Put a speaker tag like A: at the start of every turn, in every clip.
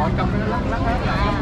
A: Ở trong cái lắc lắc lắc là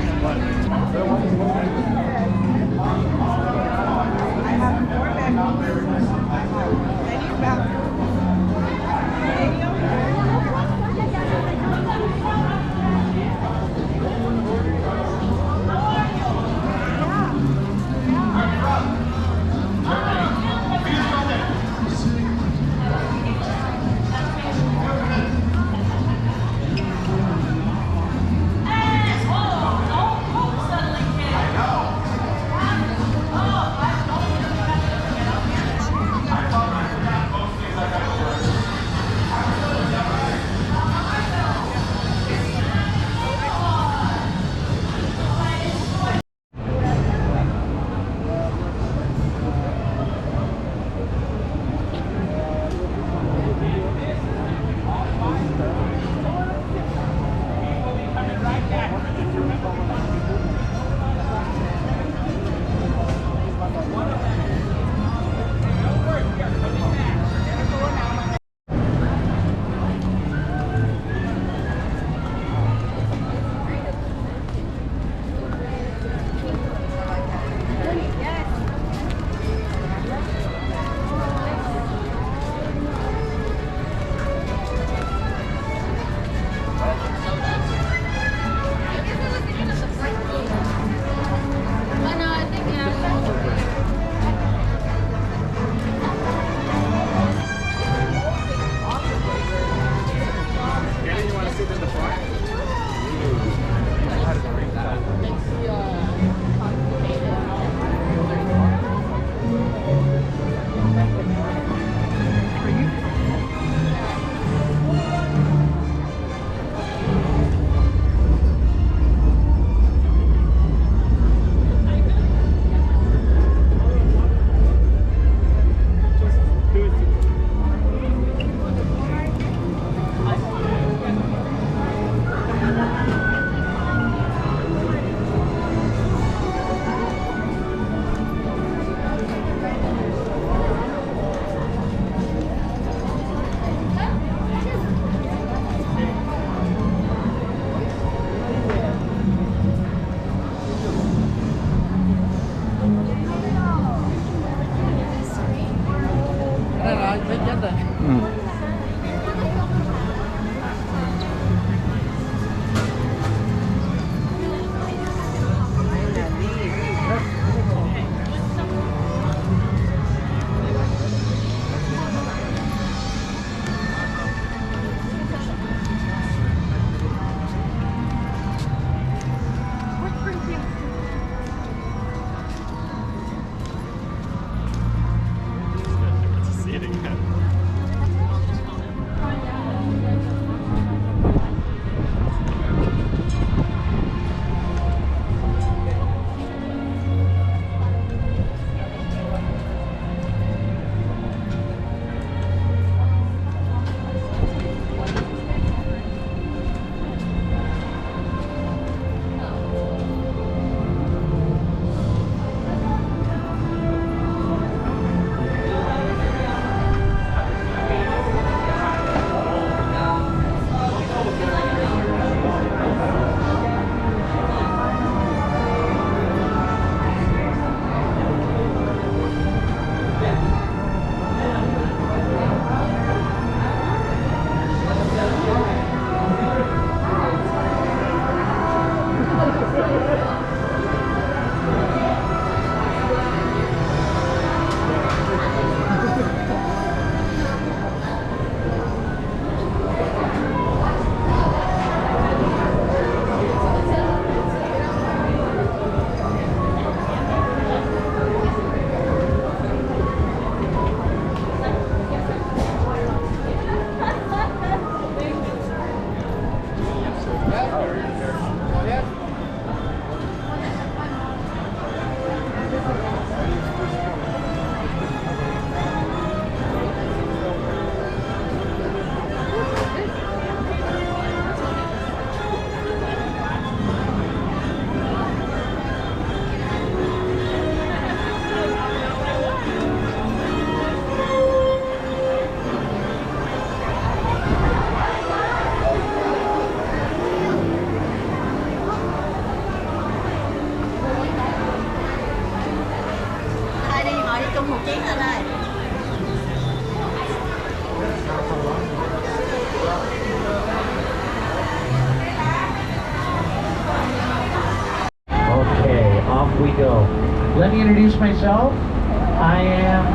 A: Let me introduce myself. I am...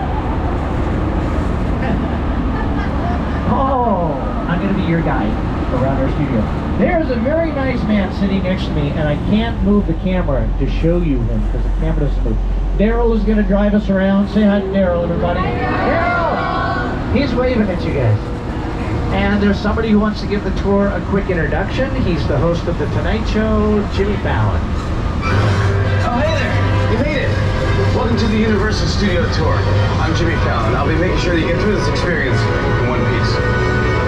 A: I'm going to be your guide around our studio. There's a very nice man sitting next to me, and I can't move the camera to show you him because the camera doesn't move. Daryl is going to drive us around. Say hi to Daryl, everybody. Daryl! He's waving at you guys. And there's somebody who wants to give the tour a quick introduction. He's the host of The Tonight Show, Jimmy Fallon.
B: Oh, hey there! You made it! Welcome to the Universal Studio Tour. I'm Jimmy Fallon. I'll be making sure that you get through this experience in one piece.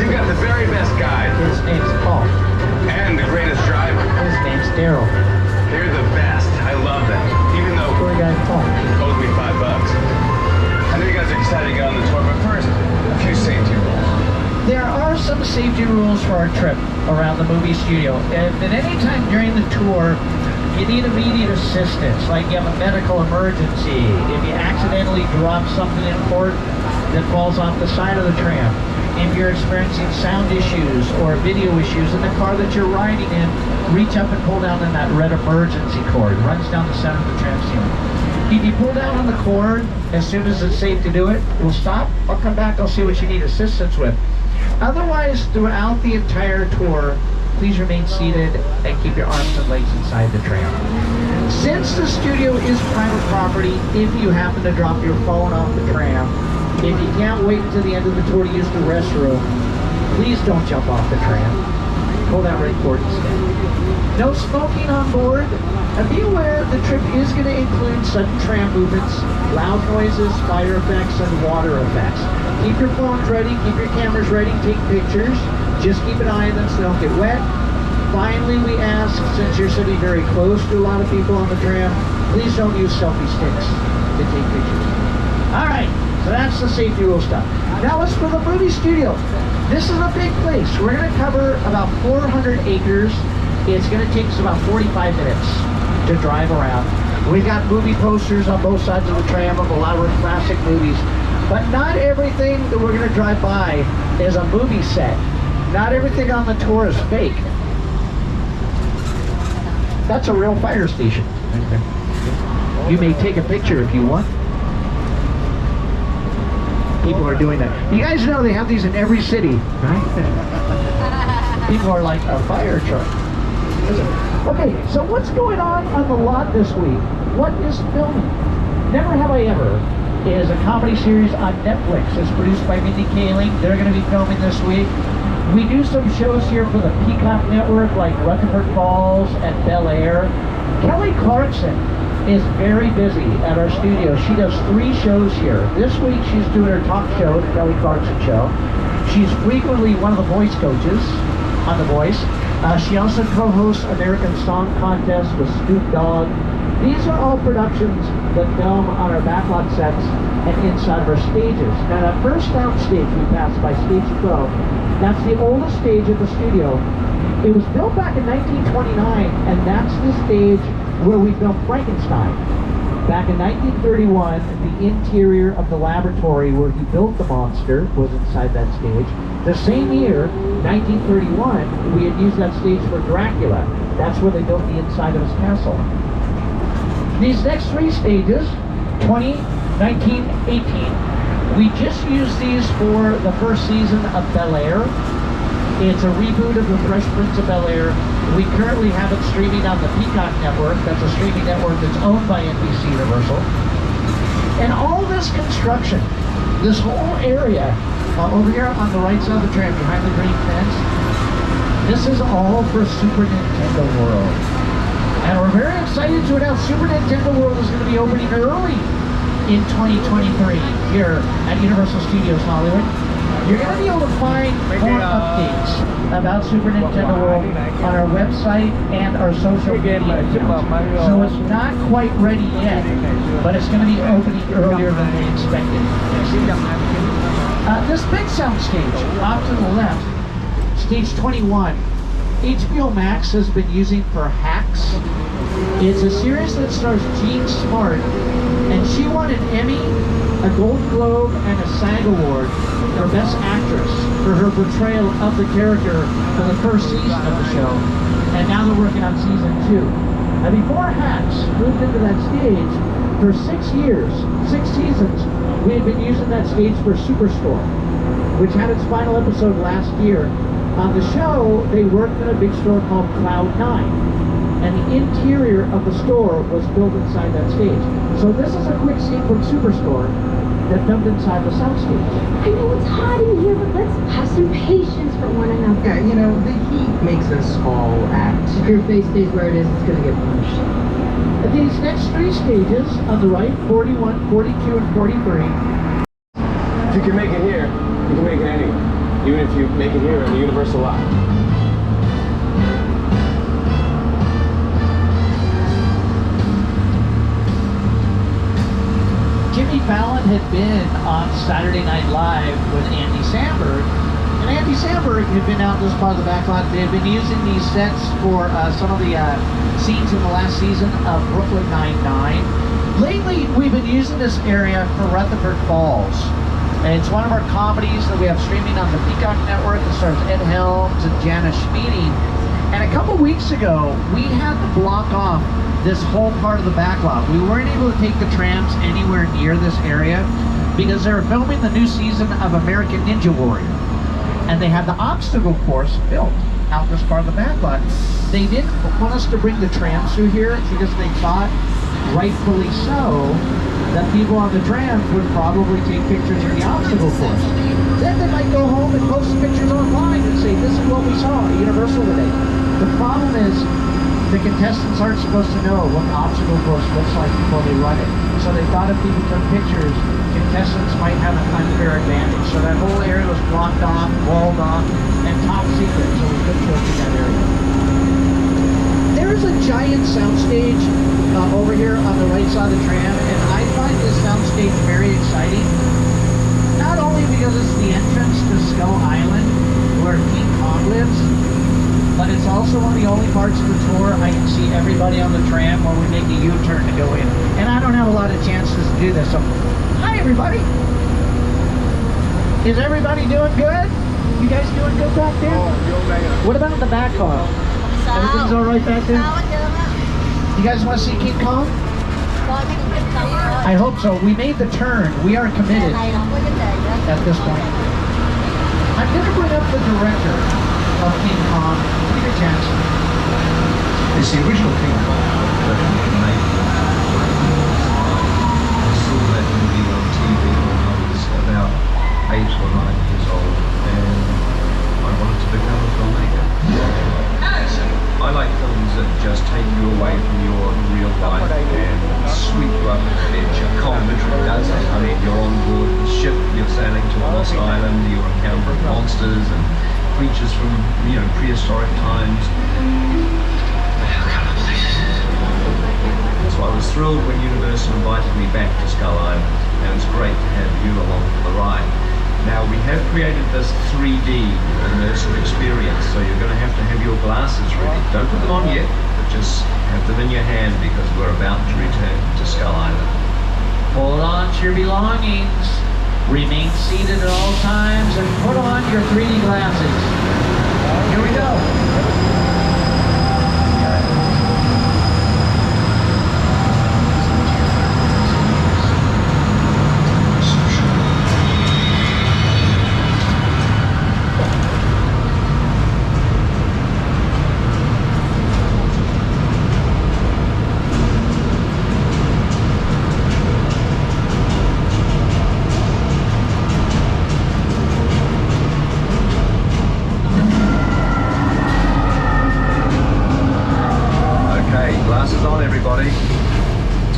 B: You've got the very best guide.
A: His name's Paul.
B: And the greatest driver.
A: His name's Daryl.
B: They're the best. I love them. Even though
A: Poor guy Paul
B: owes me $5. I know you guys are excited to get on the tour, but first, a few safety rules.
A: There are some safety rules for our trip around the movie studio. And at any time during the tour, you need immediate assistance, like you have a medical emergency, if you accidentally drop something important that falls off the side of the tram, if you're experiencing sound issues or video issues in the car that you're riding in, reach up and pull down on that red emergency cord. It runs down the center of the tram ceiling. If you pull down on the cord, as soon as it's safe to do it, we'll stop, I'll come back, I'll see what you need assistance with. Otherwise, throughout the entire tour, please remain seated and keep your arms and legs inside the tram. Since the studio is private property, if you happen to drop your phone off the tram, if you can't wait until the end of the tour to use the restroom, please don't jump off the tram. Pull that red cord instead. No smoking on board. And be aware the trip is going to include sudden tram movements, loud noises, fire effects, and water effects. Keep your phones ready, keep your cameras ready, take pictures. Just keep an eye on them so they don't get wet. Finally, we ask, since you're sitting very close to a lot of people on the tram, please don't use selfie sticks to take pictures. All right, so that's the safety rule stuff. Now let's go to the movie studio. This is a big place. We're going to cover about 400 acres. It's going to take us about 45 minutes to drive around. We've got movie posters on both sides of the tram of a lot of classic movies. But not everything that we're going to drive by is a movie set. Not everything on the tour is fake. That's a real fire station. You may take a picture if you want. People are doing that. You guys know they have these in every city, right? People are like, a fire truck. Okay, so what's going on the lot this week? What is filming? Never Have I Ever is a comedy series on Netflix. It's produced by Mindy Kaling. They're going to be filming this week. We do some shows here for the Peacock Network, like Rutherford Falls and Bel Air. Kelly Clarkson is very busy at our studio. She does 3 shows here. This week she's doing her talk show, the Kelly Clarkson Show. She's frequently one of the voice coaches on The Voice. She also co-hosts American Song Contest with Snoop Dogg. These are all productions that film on our backlot sets and inside of our stages. Now that first sound stage we passed by, stage 12, that's the oldest stage at the studio. It was built back in 1929, and that's the stage where we filmed Frankenstein. Back in 1931, the interior of the laboratory where he built the monster was inside that stage. The same year, 1931, we had used that stage for Dracula. That's where they built the inside of his castle. These next 3 stages, 20, 19, 18, we just used these for the first season of Bel Air. It's a reboot of The Fresh Prince of Bel Air. We currently have it streaming on the Peacock Network. That's a streaming network that's owned by NBC Universal. And all this construction, this whole area, over here on the right side of the tram, behind the green fence, this is all for Super Nintendo World. And we're very excited to announce Super Nintendo World is going to be opening early in 2023 here at Universal Studios Hollywood. You're going to be able to find more updates about Super Nintendo World on our website and our social media accounts. So it's not quite ready yet, but it's going to be opening earlier than we expected. This big sound stage off to the left, stage 21, HBO Max has been using for Hacks. It's a series that stars Jean Smart, and she won an Emmy, a Golden Globe, and a SAG Award for Best Actress for her portrayal of the character for the first season of the show. And now they're working on season 2. And before Hacks moved into that stage, For 6 years, 6 seasons, we had been using that stage for Superstore, which had its final episode last year. On the show, they worked in a big store called Cloud 9, and the interior of the store was built inside that stage. So this is a quick scene from Superstore that filmed inside the soundstage.
C: I know it's hot in here, but let's have some patience for one another.
D: Yeah, you know, the heat makes us all act.
C: If your face stays where it is, it's gonna get punished.
A: These next 3 stages, on the right, 41, 42, and 43.
B: If you can make it here, you can make it anywhere. Even if you make it here in the Universal lot.
A: Jimmy Fallon had been on Saturday Night Live with Andy Samberg, and Andy Samberg had been out in this part of the backlot. They had been using these sets for some of the scenes in the last season of Brooklyn Nine-Nine. Lately, we've been using this area for Rutherford Falls, and it's one of our comedies that we have streaming on the Peacock Network. It stars Ed Helms and Janice Schmieding. And a couple weeks ago, we had to block off this whole part of the backlot. We weren't able to take the trams anywhere near this area because they were filming the new season of American Ninja Warrior. And they had the obstacle course built out this part of the backlot. They didn't want us to bring the trams through here because they thought, rightfully so, that people on the trams would probably take pictures of the obstacle course. Then they might go home and post pictures online and say, this is what we saw at Universal today. The problem is, the contestants aren't supposed to know what the obstacle course looks like before they run it. So they thought if people took pictures, contestants might have an unfair advantage. So that whole area was blocked off, walled off, and top secret, so we couldn't go through that area. There is a giant soundstage over here on the right side of the tram, and I find this soundstage very exciting. Not only because it's the entrance to Skull Island, where King Kong lives, but it's also one of the only parts of the tour I can see everybody on the tram while we make a U-turn to go in. And I don't have a lot of chances to do this, so hi everybody! Is everybody doing good? You guys doing good back there? What about the back car? Everything's alright back there? You guys want to see King Kong? I hope so. We made the turn. We are committed at this point. I'm going to bring up the director of King Kong, Peter Jackson.
E: It's the original King Kong that was made. I saw that movie on TV when I was about 8 or 9 years old, and I wanted to become a filmmaker. I like films that just take you away from your real life and sweep you up an adventure. Kong literally does that. I mean, you're on board the ship, you're sailing to a lost island, you're encountering monsters and creatures from, you know, prehistoric times. So I was thrilled when Universal invited me back to Skull Island, and it's great to have you along for the ride. Now, we have created this 3D immersive experience, so you're going to have your glasses ready. Don't put them on yet, but just have them in your hand because we're about to return to Skull Island.
A: Hold on to your belongings. Remain seated at all times and put on your 3D glasses. Here we go.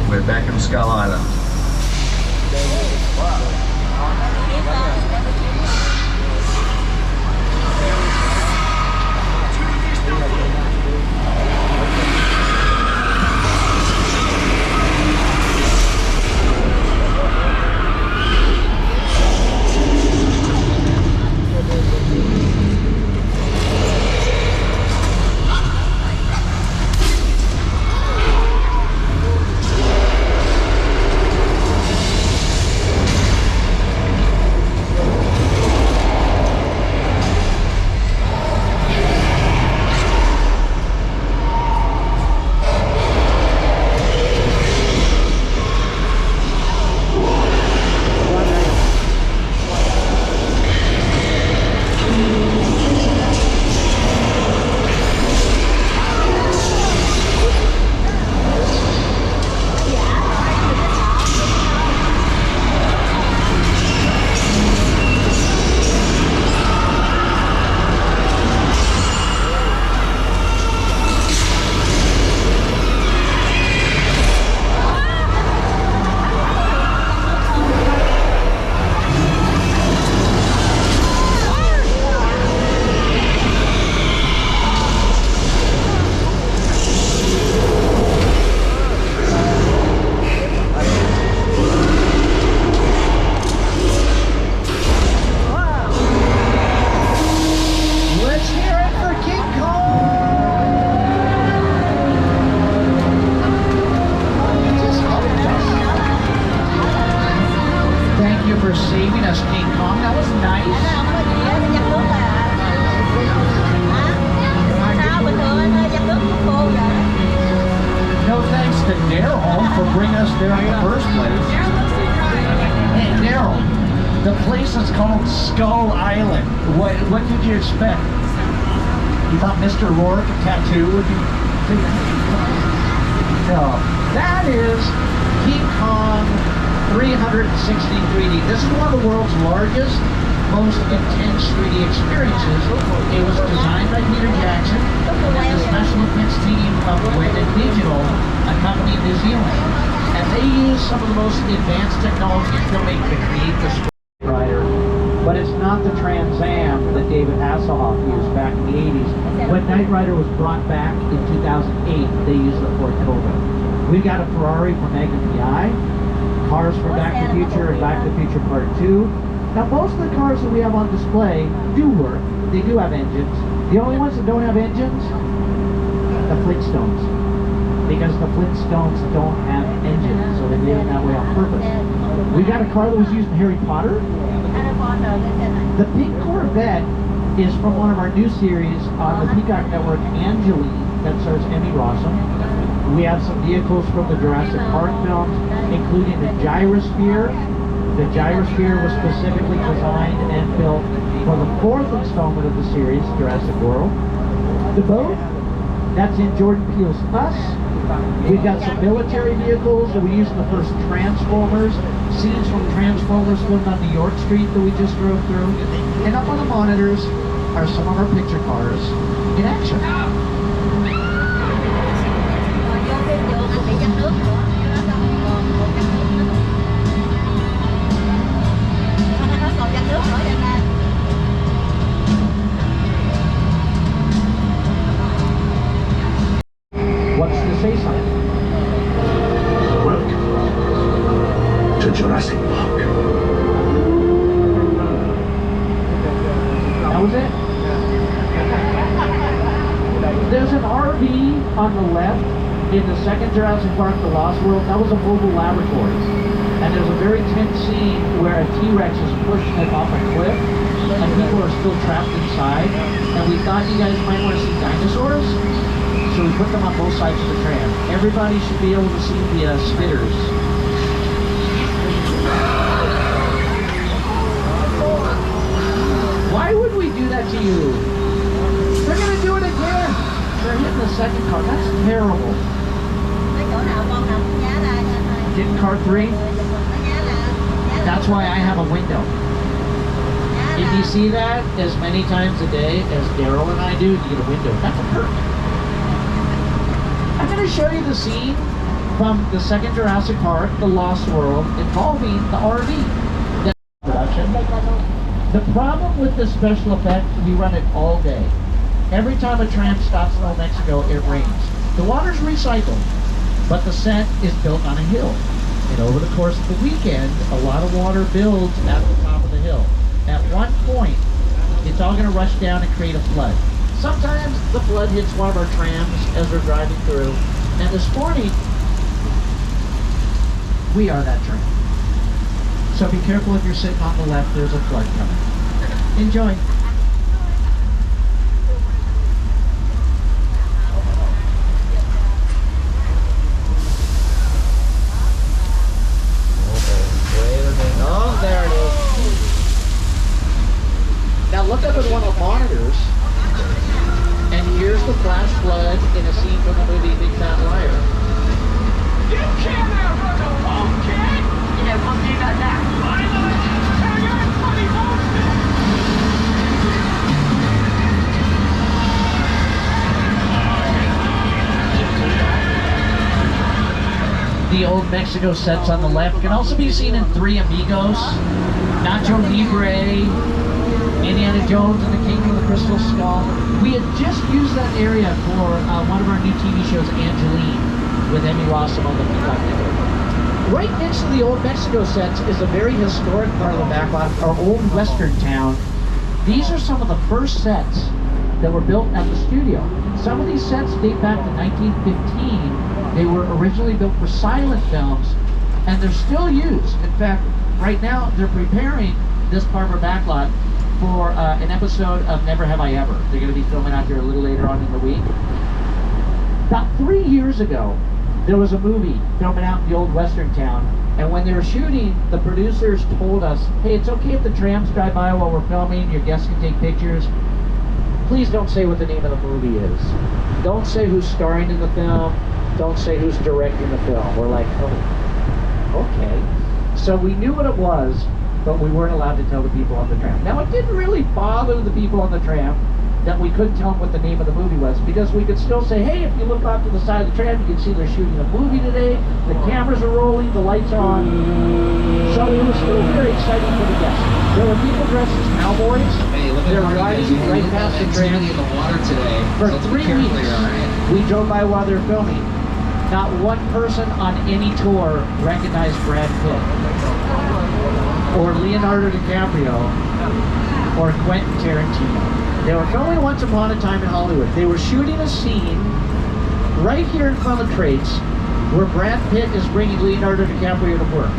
E: We're back in Skull Island.
A: there in the first place. Hey, Daryl, the place is called Skull Island. What did you expect? You thought Mr. Rourke tattoo would be? No, that is King Kong 360 3D. This is one of the world's largest, most intense 3D experiences. It was designed by Peter Jackson and the special effects team of Weta Digital, a company in New Zealand. And they use some of the most advanced technology in filmmaking to create the Knight Rider. But it's not the Trans Am that David Hasselhoff used back in the 80s. When Knight Rider was brought back in 2008, they used the Ford Kuga. We got a Ferrari from Magnum PI, cars from Back to the Future and Back to the Future Part 2. Now most of the cars that we have on display do work. They do have engines. The only ones that don't have engines, the Flintstones. Because the Flintstones don't have engines, so they made it that way on purpose. We got a car that was used in Harry Potter. The pink Corvette is from one of our new series on the Peacock Network, Angeline, that stars Emmy Rossum. We have some vehicles from the Jurassic Park films, including the Gyrosphere. The Gyrosphere was specifically designed and built for the fourth installment of the series, Jurassic World. The boat, that's in Jordan Peele's Us. We've got some military vehicles that we used in the first Transformers, scenes from Transformers filmed on New York Street that we just drove through. And up on the monitors are some of our picture cars in action. What's the say sign?
B: Welcome to Jurassic Park.
A: That was it? There's an RV on the left in the second Jurassic Park, The Lost World. That was a mobile laboratory. And there's a very tense scene where a T-Rex is pushing it off a cliff and people are still trapped inside. And we thought you guys might want to see dinosaurs, so we put them on both sides of the tram. Everybody should be able to see the spitters. Why would we do that to you? They're going to do it again. They're hitting the second car. That's terrible. Getting car 3? That's why I have a window. If you see that as many times a day as Daryl and I do, you get a window. That's a perk. I'm going to show you the scene from the second Jurassic Park, The Lost World, involving the RV. Production. The problem with this special effect, we run it all day. Every time a tram stops in Old Mexico, it rains. The water's recycled, but the set is built on a hill. And over the course of the weekend, a lot of water builds at the top of the hill. At one point, it's all going to rush down and create a flood. Sometimes the flood hits one of our trams as we're driving through. And this morning, we are that tram. So be careful if you're sitting on the left, there's a flood coming. Enjoy. Oh, there it is. Now look up at one of the monitors, and here's the flash flood in a scene from the movie Big Fat Liar.
F: You can't outrun a pumpkin! You know, pumpkin got that. The old Mexico sets on the left can also be seen in Three Amigos, Nacho Libre, Indiana Jones and the Kingdom of the Crystal Skull. We had just used that area for one of our new TV shows, Angeline, with Emmy Rossum on the Peacock Network. Right next to the old Mexico sets is a very historic part of the backlot, our old western town. These are some of the first sets that were built at the studio. Some of these sets date back to 1915. They were originally built for silent films, and they're still used. In fact, right now they're preparing this part of our backlot for an episode of Never Have I Ever. They're going to be filming out here a little later on in the week. About 3 years ago, there was a movie filming out in the old western town, and when they were shooting, the producers told us, hey, it's okay if the trams drive by while we're filming, your guests can take pictures. Please don't say what the name of the movie is. Don't say who's starring in the film. Don't say who's directing the film. We're like, oh, okay. So we knew what it was, but we weren't allowed to tell the people on the tram. Now, it didn't really bother the people on the tram that we couldn't tell them what the name of the movie was, because we could still say, hey, if you look off to the side of the tram, you can see they're shooting a movie today, the cameras are rolling, the lights are on. So it was still very exciting for the guests. There were people dressed as cowboys.
D: Hey, look at
F: They're
D: how
F: riding right past the tram.
D: in the water today.
F: For
D: So
F: 3
D: carefully,
F: weeks,
D: all right?
F: we drove by while they were filming. Not one person on any tour recognized Brad Pitt, or Leonardo DiCaprio, or Quentin Tarantino. They were filming Once Upon a Time in Hollywood. They were shooting a scene right here in front of Traits where Brad Pitt is bringing Leonardo DiCaprio to work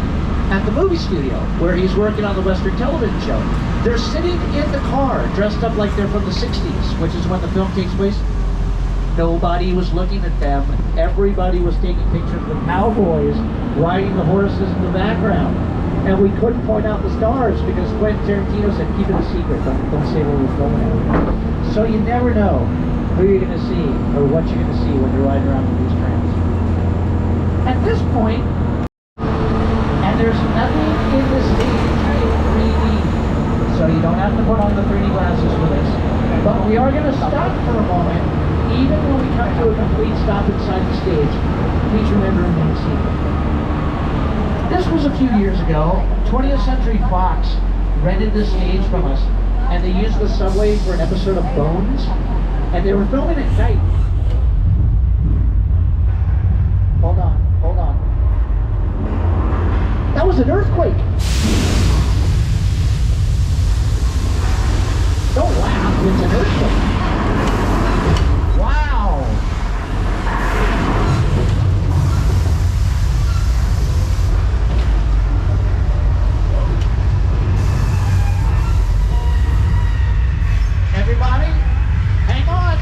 F: at the movie studio where he's working on the Western television show. They're sitting in the car dressed up like they're from the 60s, which is when the film takes place. Nobody was looking at them. Everybody was taking pictures of the cowboys riding the horses in the background. And we couldn't point out the stars because Quentin Tarantino said, keep it a secret, don't say where we're filming at. So you never know who you're going to see or what you're going to see when you're riding around with these trams. At this point, and there's nothing in this stage in 3D, so you don't have to put on the 3D glasses for this. But we are going to stop for a moment, even when we come to a complete stop inside the stage. Please remember to remain seated. This was a few years ago. 20th Century Fox rented this stage from us, and they used the subway for an episode of Bones, and they were filming at night. Hold on, hold on. That was an earthquake. Don't laugh, it's an earthquake. Wow. Everybody, hang on.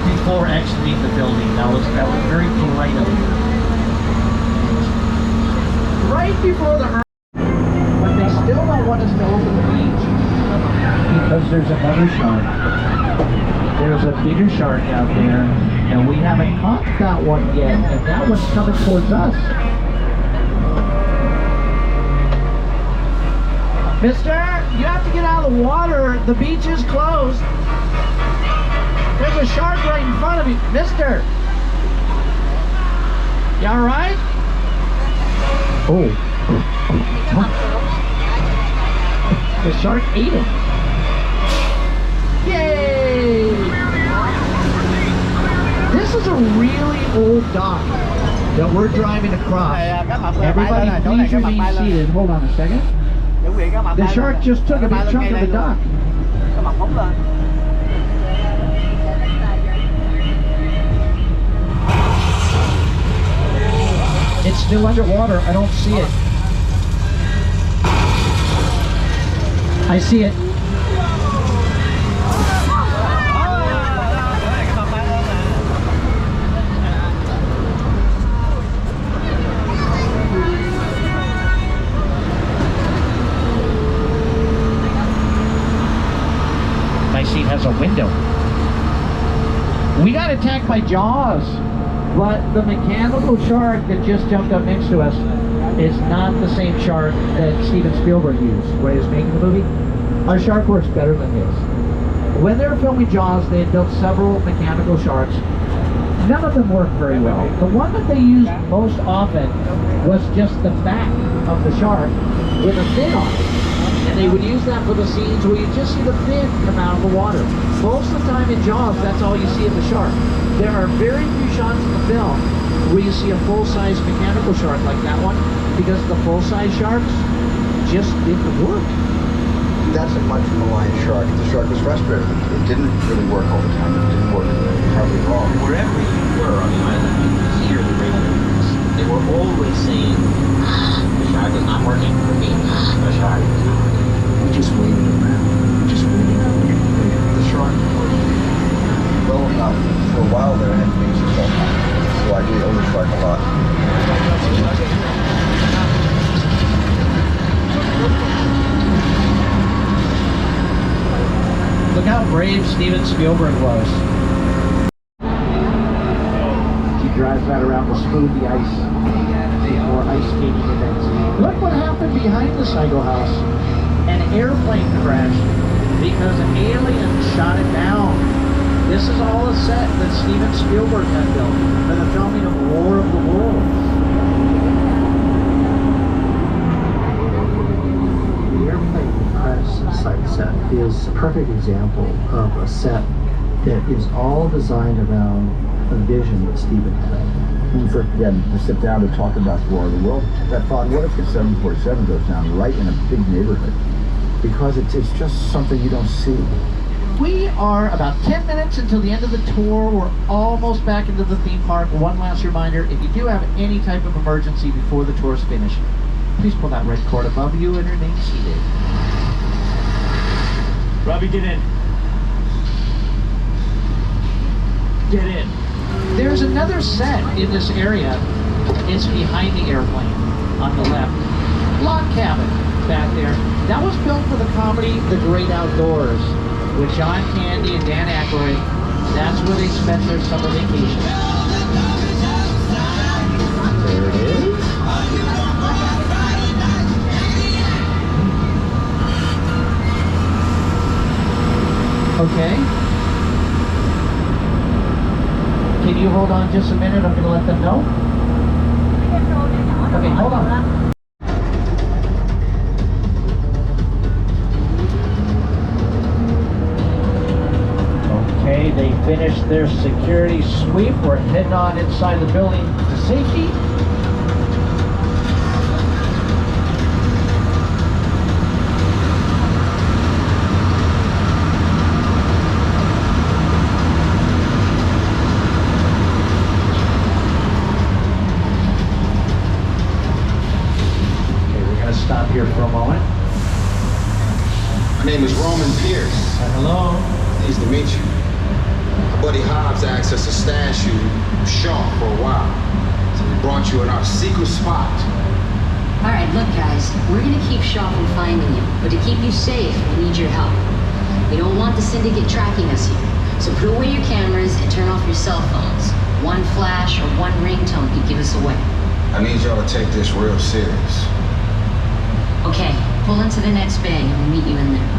F: Before exiting the building. That was very polite of you. Right before the but they still don't want us to open the beach because there's another shark. There's a bigger shark out there, and we haven't caught that one yet, and that one's coming towards us. Mister, you have to get out of the water. The beach is closed. There's a shark right in front of you. Mister! You alright? Oh. The shark ate him. Yay! This is a really old dock that we're driving across. Everybody please remain seated. Hold on a second. The shark just took a big chunk of the dock. It's still underwater. I don't see it. I see it. My seat has a window. We got attacked by Jaws, but the mechanical shark that just jumped up next to us is not the same shark that Steven Spielberg used when he was making the movie. Our shark works better than his. When they were filming Jaws, they had built several mechanical sharks. None of them worked very well. The one that they used most often was just the back of the shark with a fin on it. And they would use that for the scenes where you just see the fin come out of the water. Most of the time in Jaws, that's all you see of the shark. There are very few shots in the film where you see a full-size mechanical shark like that one, because the full-size sharks just didn't work.
G: That's a much maligned shark. The shark was frustrated. It didn't really work all the time. It didn't work hardly at all.
H: Wherever you were on the island, you could hear the ravens. They were always saying, the shark is not working for me. The shark is not working.
G: We just waited around. We just waited. The shark worked well enough for a while there, and things just fell apart. So I did owe the shark a lot.
F: Look how brave Steven Spielberg was. He drives that around to smooth the ice for ice skating events. Look what happened behind the Psycho House. An airplane crashed because an alien shot it down. This is all a set that Steven Spielberg had built for the filming of War of the Worlds.
I: The airplane crash site set is a perfect example of a set that is all designed around a vision that Steven had.
G: When we first began to sit down to talk about War of the World, I thought, what if the 747 goes down right in a big neighborhood? Because it's just something you don't see.
F: We are about 10 minutes until the end of the tour. We're almost back into the theme park. One last reminder, if you do have any type of emergency before the tour is finished, please pull that red cord above you and remain seated.
H: Robbie, get in. Get in.
F: There's another set in this area. It's behind the airplane on the left. Log cabin back there. That was built for the comedy The Great Outdoors with John Candy and Dan Aykroyd. That's where they spent their summer vacation. There it is. Okay. Can you hold on just a minute? I'm going to let them know. Okay, hold on. Okay, they finished their security sweep. We're heading on inside the building to safety. Stop here for a moment.
J: My name is Roman Pierce.
F: Hello.
J: Pleased to meet you. My buddy Hobbs asked us to stash you Shaw for a while. So we brought you in our secret spot.
K: All right, look guys, we're gonna keep Shaw from finding you, but to keep you safe, we need your help. We don't want the syndicate tracking us here. So put away your cameras and turn off your cell phones. One flash or one ringtone could give us away.
J: I need y'all to take this real serious.
K: Okay, pull into the next bay and we'll meet you in there.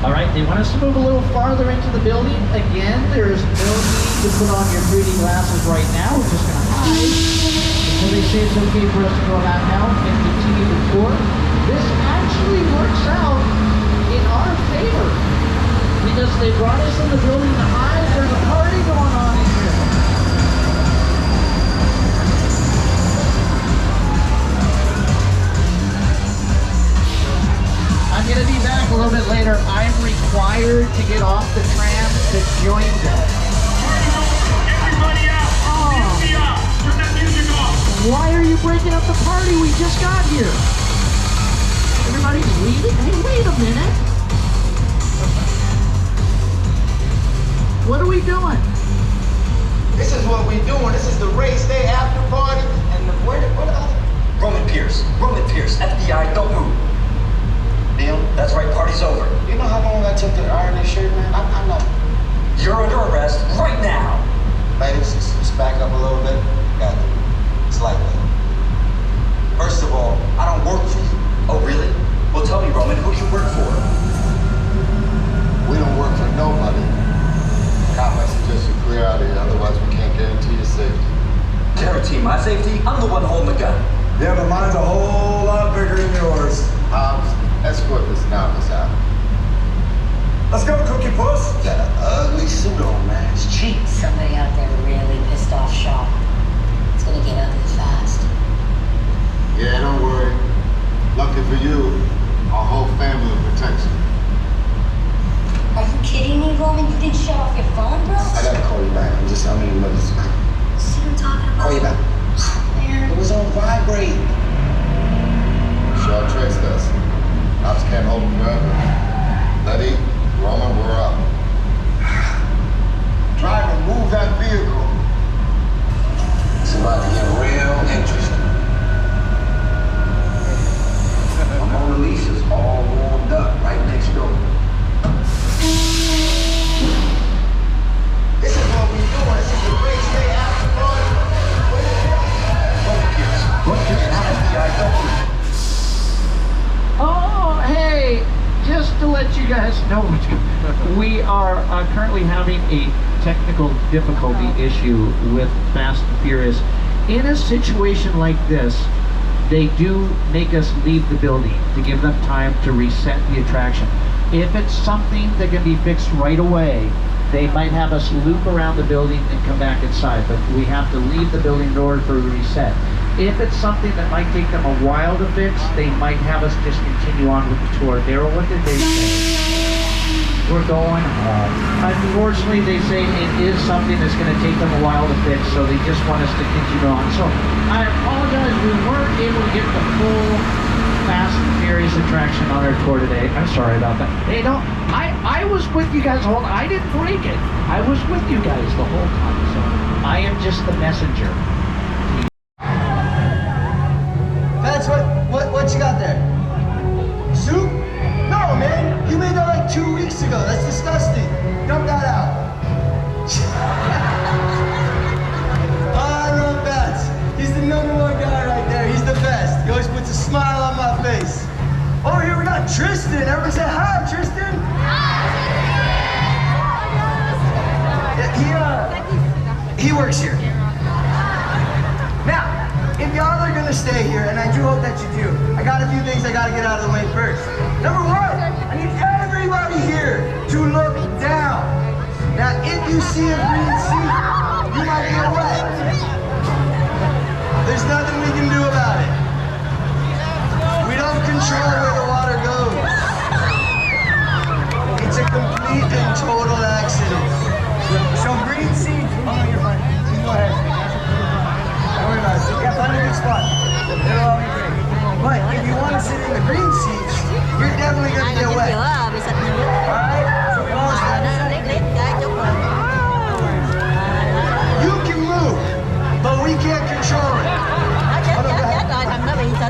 F: All right, they want us to move a little farther into the building. Again, there is no need to put on your 3D glasses right now. We're just gonna hide until they say it's okay for us to go out now and continue the tour. This actually works out in our favor because they brought us in the building to hide. There's a party going on in here. I'm going to be back a little bit later. I'm required to get off the tram to join them.
L: Everybody out! Music out! Turn that music off!
F: Why are you breaking up the party? We just got here. Everybody's leaving? Hey, wait a minute. What are we doing?
M: This is what we're doing. This is the race day after party. And where the other?
H: Roman Pierce, FBI, don't move. Neil, that's right, party's over.
M: You know how long I took to iron this shirt, man? I'm not.
H: You're under arrest right now.
N: safety, I'm the one holding the gun.
J: Yeah, but mine's a whole lot bigger than yours.
G: Hobbs, escort this novice out.
J: Let's go, Cookie Puss.
N: Got an ugly suit on, man. It's cheap.
K: Somebody out there really pissed off Shaw. It's gonna get ugly fast.
G: Yeah, don't worry. Lucky for you, our whole family will protect you.
K: Are you kidding me, Roman? You didn't shut off your phone, bro?
N: I gotta call you back. I'm in the middle.
K: See what I'm talking about?
N: Call you back.
K: Man.
N: It was on vibrate.
G: Shaw traced us. Cops can't hold him forever. Letty, Roman, we're up. Driver, move that vehicle.
N: It's about to get real interesting. My Mona Lisa's all warmed up right next door.
M: This is what we doing. This is the race day after party.
N: What just happened, G.I.
F: Oh, hey, just to let you guys know, we are currently having a technical difficulty issue with Fast and Furious. In a situation like this, they do make us leave the building to give them time to reset the attraction. If it's something that can be fixed right away, they might have us loop around the building and come back inside, but we have to leave the building in order for the reset. If it's something that might take them a while to fix, they might have us just continue on with the tour. Daryl, what did they say? We're going home. Unfortunately, they say it is something that's going to take them a while to fix, so they just want us to continue on. So I apologize, we weren't able to get the full Fast and Furious attraction on our tour today. I'm sorry about that. Hey, no, I was with you guys the whole. I didn't break it. I was with you guys the whole time, so I am just the messenger.
M: That's what you got there? Soup? No, man. You made that like 2 weeks ago. That's disgusting. Dump that out. I love Bats. He's the #1 guy right there. He's the best. He always puts a smile on my face. Over here we got Tristan. Everybody say hi, Tristan. He works here. Now, if y'all are gonna stay here, and I do hope that you do, I got a few things I gotta get out of the way first. #1, I need everybody here to look down. Now, if you see a green seat, you might get wet. There's nothing we can do about it. We don't control where the water goes. It's a complete and total accident. So green seats, oh, you're fine. Go ahead. Don't worry about it. You got plenty of good spot. It'll all be great. But if you want to sit in the green seats, you're definitely going to get wet. Alright? So we all stand. You can move, but we can't control it.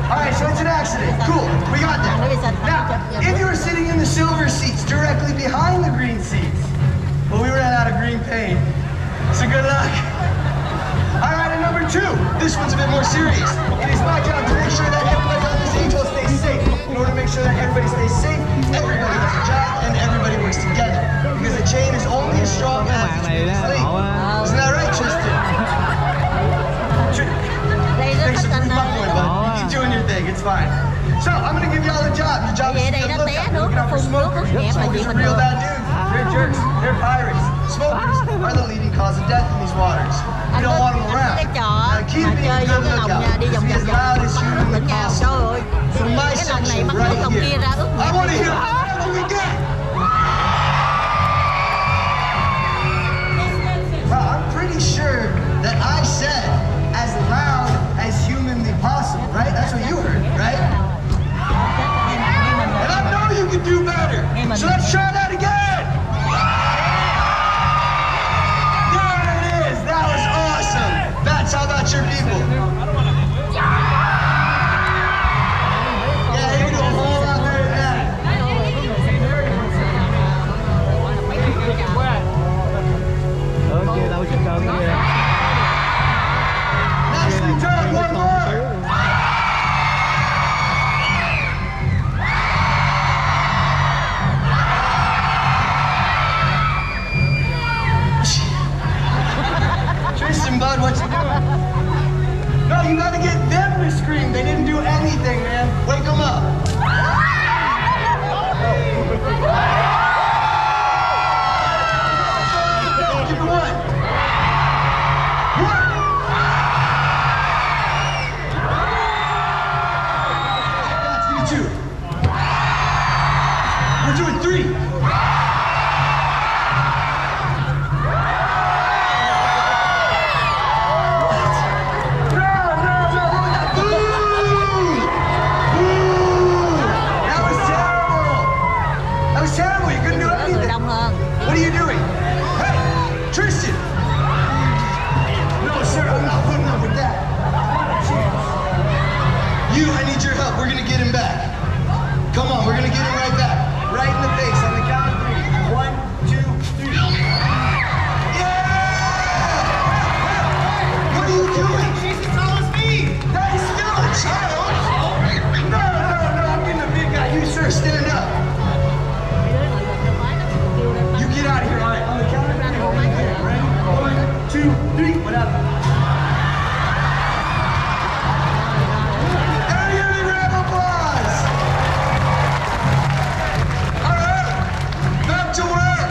M: Alright, so it's an accident. Cool. We got that. Now, if you were sitting in the silver seats directly behind the green seats, well, we ran out of green paint. So good luck. Alright, and #2. This one's a bit more serious. It is my job to make sure that everybody on this angel stays safe. In order to make sure that everybody stays safe, everybody has a job and everybody works together. Because the chain is only as strong as its weakest link. Isn't that right, Tristan? Thanks for mumbling, bud. Keep doing your thing, it's fine. So, I'm gonna give y'all a job. Your job is to be a lookout. Looking out for smokers. Smokers are real bad dudes. They're jerks. They're pirates. Smokers are the leading cause of death in these waters. We don't want them around. Now, keep being a good lookout. Just be as loud as humanly possible. So my section right here. I want to hear whatever we get. Well, I'm pretty sure that I said as loud as humanly possible, right? That's what you heard, right? And I know you can do better. So let's try that again. There it is. That was awesome. Bats, how about your people? Yeah, you do a whole lot better than that. Nicely done. One more. Tristan, bud, what you doing? you gotta get them to scream. They didn't do anything, man. Wake them up. Give me one. That's you two. We're doing three. What are you doing? Hey, Tristan! No, sir, I'm not putting up with that. You, I need your help. We're gonna get him back. Come on, we're gonna get him right back. Right in the face on the count of three. 1, 2, 3. Yeah! What are you doing? She's as tall as me. That is still a child. No, I'm getting a big guy. You, sir, stand up. Get out of here, all right? On the count of three. Ready? 1, 2, 3. What up? Any round of applause? All right, back to work.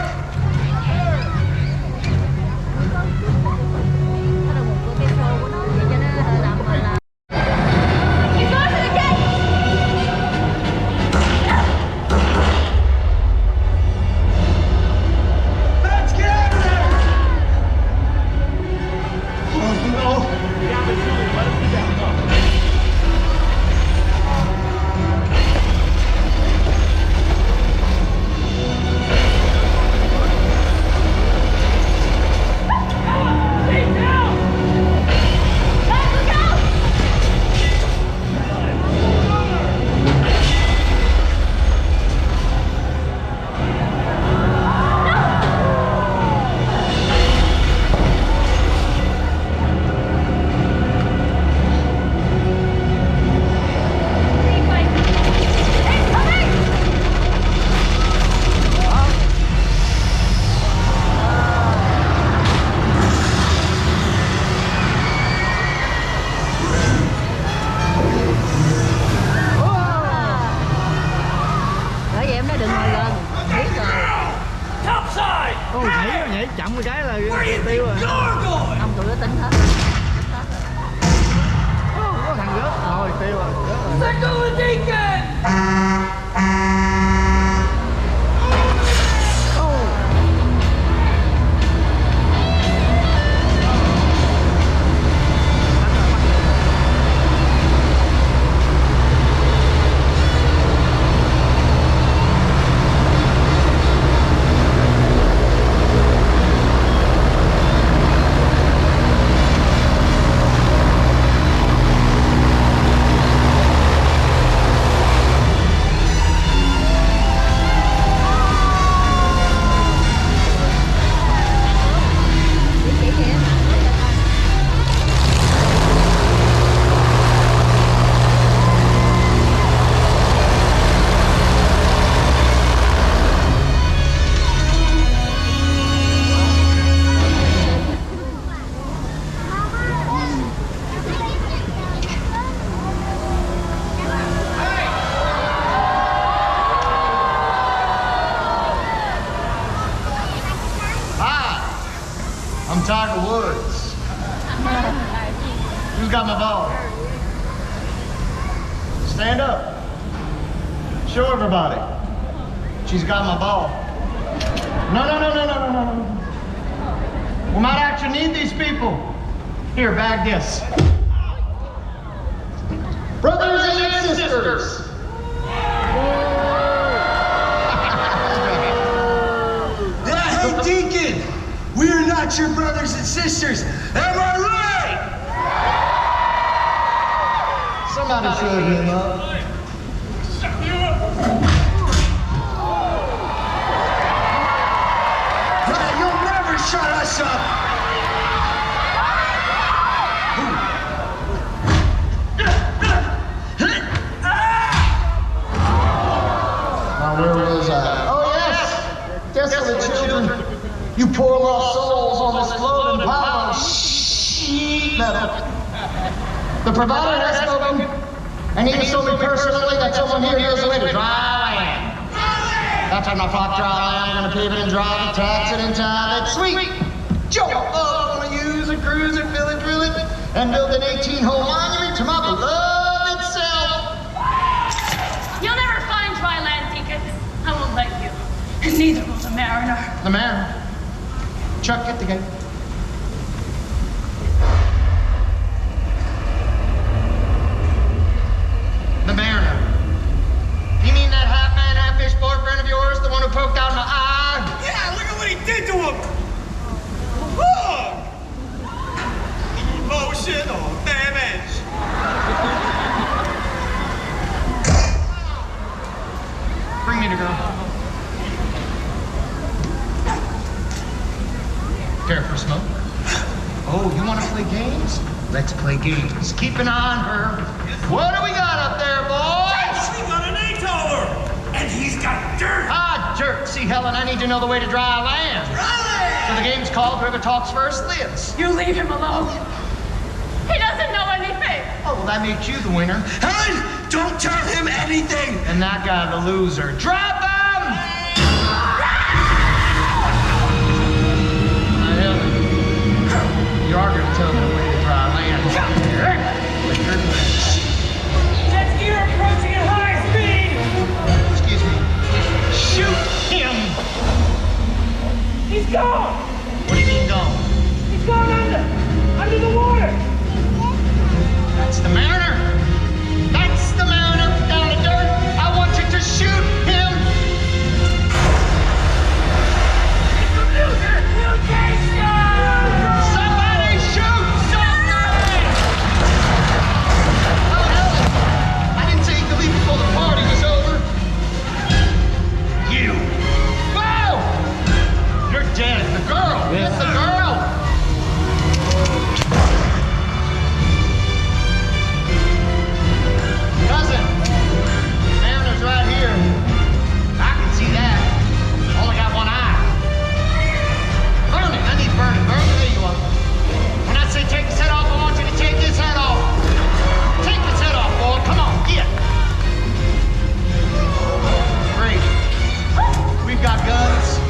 O: Chậm một cái là tiêu rồi.
P: Ông tụi nó tính hết.
O: Có thằng rớt rồi, tiêu rồi.
M: I'm Tiger Woods. Who's got my ball? Stand up. Show everybody. She's got my ball. No. We might actually need these people. Here, bag this. Brothers and sisters. Yeah, hey, Deacon. We're not your brothers and sisters. Am I right? Somebody showed him up. Right, you'll never shut us up. Now, where was I? Oh, yes. Desolate children. You poor lost souls on this floating pile of sheet metal.
P: The provider has spoken, and he has told me personally that someone here knows the way to dry land. After my flock dry land, I'm gonna pave it and drive it, tax it and tie it. Sweet! Joe! Oh, I'm gonna use a cruiser, fill it, drill it, and build an 18-hole monument to my beloved self.
Q: You'll never find dry land, Deacon. I won't let you. And neither will the mariner.
P: The mariner? Chuck, get the gate. The mariner. You mean that half-man, half-fish boyfriend of yours, the one who poked out my eye?
L: Yeah, look at what he did to him! Look! Emotional damage!
P: Bring me the girl. Care for smoke? Oh, you want to play games? Let's play games. Keep an eye on her. What do we got up there, boys?
L: We got an eight-holer! And he's got dirt!
P: Ah, dirt. See, Helen, I need to know the way to dry land. So the game's called Whoever Talks First Lives.
Q: You leave him alone. He doesn't know anything.
P: Oh, well, that makes you the winner.
L: Helen, don't tell him anything!
P: And that guy the loser. Drop him! Now, Helen, you are going to tell me the way to dry land.
L: Jet ski are approaching at high speed!
P: Excuse me. Shoot him!
L: He's gone!
P: What do you mean gone?
L: He's gone under the water!
P: That's the mariner. That's the mariner down the dirt. I want you to shoot him. Somebody shoot something! Oh, Helen, I didn't say you could leave before the party was over. You. Whoa! You're dead. The girl. It's the girl. Cousin, Mariner's right here. I can see that. Only got one eye. Burn it. I need burning. Burn it. There you are. When I say take his head off, I want you to take his head off. Take his head off, boy. Come on, get. Great. We've got guns.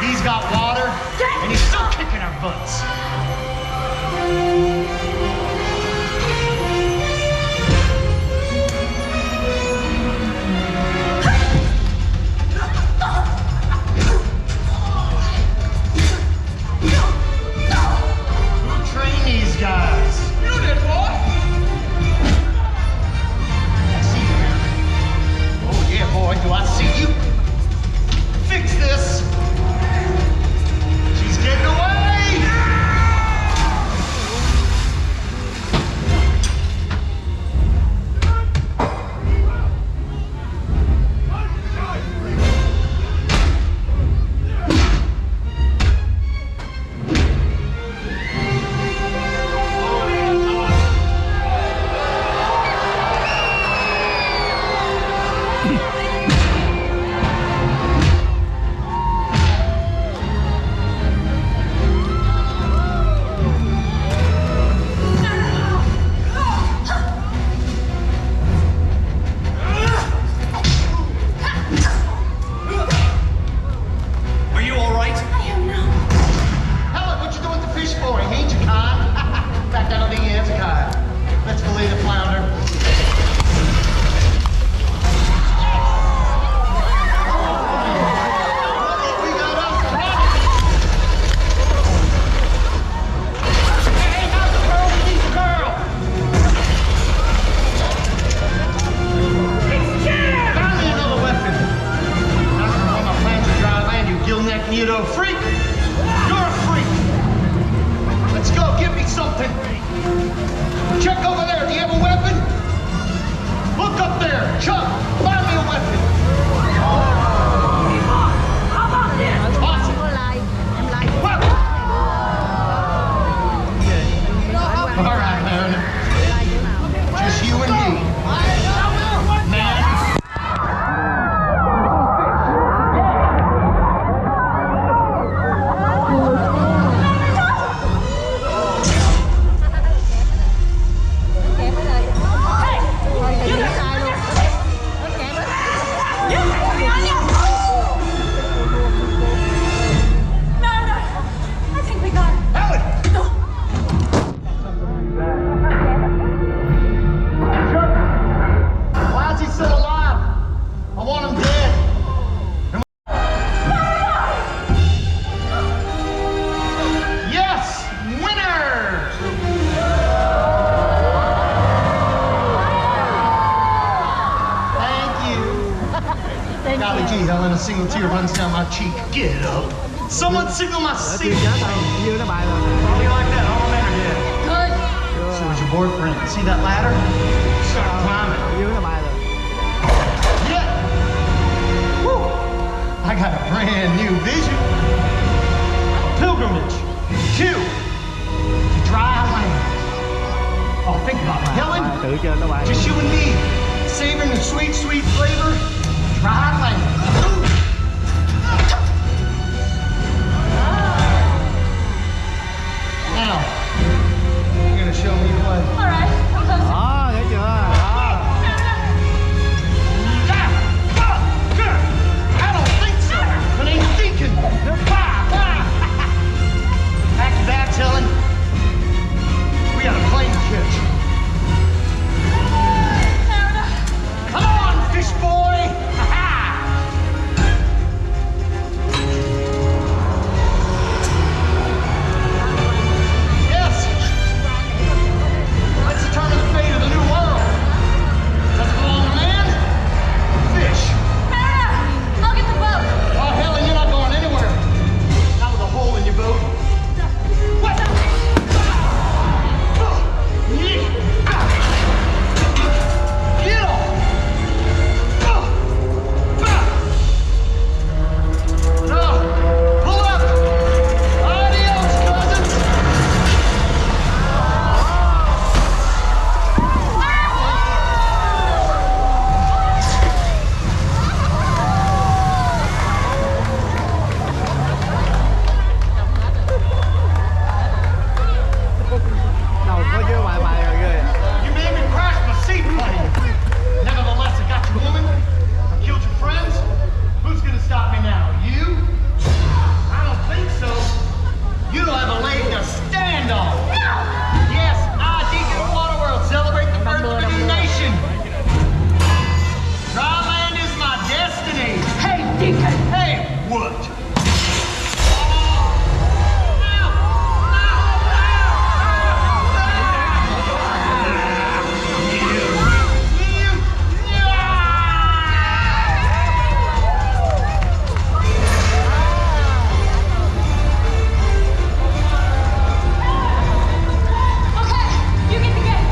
P: He's got water. And he's still kicking our butts. Who trained these guys?
L: You did, boy!
P: I see you, man. Oh, yeah, boy, do I see you. Fix this. She's getting away.
L: Are you all right?
Q: I am now.
P: Helen, what you doing with the fish for? He ain't your kind. In fact, I don't think he is a kind. Let's fillet the flounder. We got us running. Hey, how's the girl? We need the girl. Find me another weapon. Not for all my plans to dry land, you gill-necked Neato freak. You're a freak. Let's go, give me something. Check over there, do you have a weapon? Look up there, Chuck, find me a weapon. Awesome. Weapon. All right, Mariner. Just you and me. Man.
M: single tear runs down my cheek. Get up. Someone signal my seat.
O: Chưa chết rồi, như nó bài rồi.
M: How you like that? All men are dead.
Q: Good.
M: So is your boyfriend. See that ladder? Start climbing.
O: Như nó bài rồi.
M: Yeah. Woo. I got a brand new vision. A pilgrimage. To dry land. Oh, think about it, Helen.
O: Tự chơi nó bài.
M: Just you and me, savoring the sweet, sweet flavor. Dry land. Now, you're gonna show me the way.
Q: All right. I'm close.
O: Đó, thấy chưa? Đó.
M: I don't think so. But ain't thinking. Back to back, Helen. We got a plane to catch. Come on, fish boy. Yes. Let's determine the fate of the new world. Does it belong to man? Fish.
Q: I'll get the boat.
M: Oh, Helen, you're not going anywhere. Not with a hole in your boat. What? Get off! No! Pull up! Adios, cousins!
O: Đầu có chưa bài bài rồi ghê.
M: You made me crash my seaplane. Nevertheless, I got your woman. I killed your friends. Who's gonna stop me now? You? I don't think so. You don't have a leg to stand on.
Q: No.
M: Yes, I, Deacon of Waterworld, celebrate the birth of a new nation. Dry land is my destiny.
Q: Hey, Deacon.
M: Hey, what?
Q: Okay, you get the gate.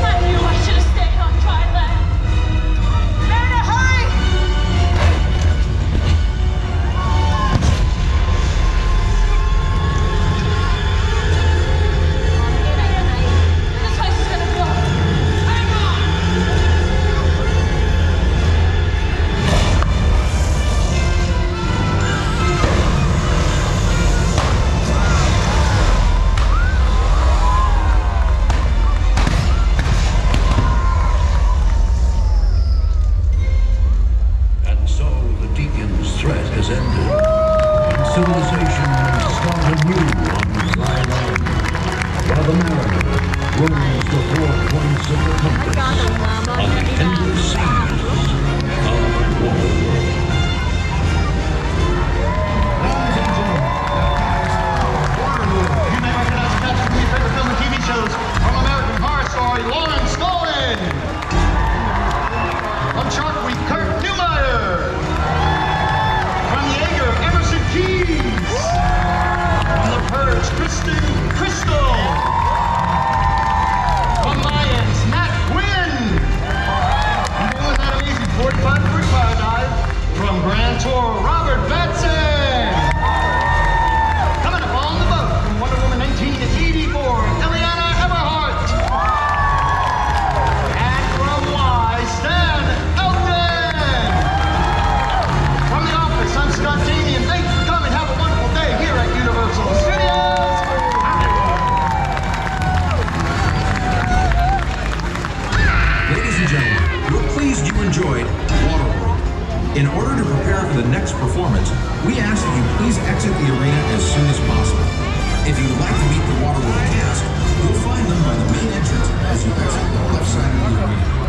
Q: I knew I should have stayed on dry land. Meredith, hurry! This place is gonna blow. Hang on!
R: And so the Deacon's threat has ended. Civilization has started anew on dry land, while the mariner roams the 4 points of the compass on the endless seas of Waterworld.
M: You may recognize the cast from your favorite film and TV shows from American Horror Story, Lawrence Cohen. On Shark Week, Kurt Neumeyer. From Jaeger, Emerson Keys. From The Purge, Kristen Crystal. From Mayans, Matt Quinn. And doing that amazing 45-degree fire dive from Grand Tour, Robert Batson. Coming up on the boat from Wonder Woman 1984, Eliana Everhart. And from Y, Stan Elton. From The Office, I'm Scott Damian. Thanks for coming. Have a wonderful day here at Universal Studios.
S: Ladies and gentlemen, we're pleased you enjoyed Waterworld. In order to prepare for the next performance, we ask that you please exit the arena as soon as possible. If you'd like to meet the Waterworld cast, you'll find them by the main entrance as you exit the left side of the arena.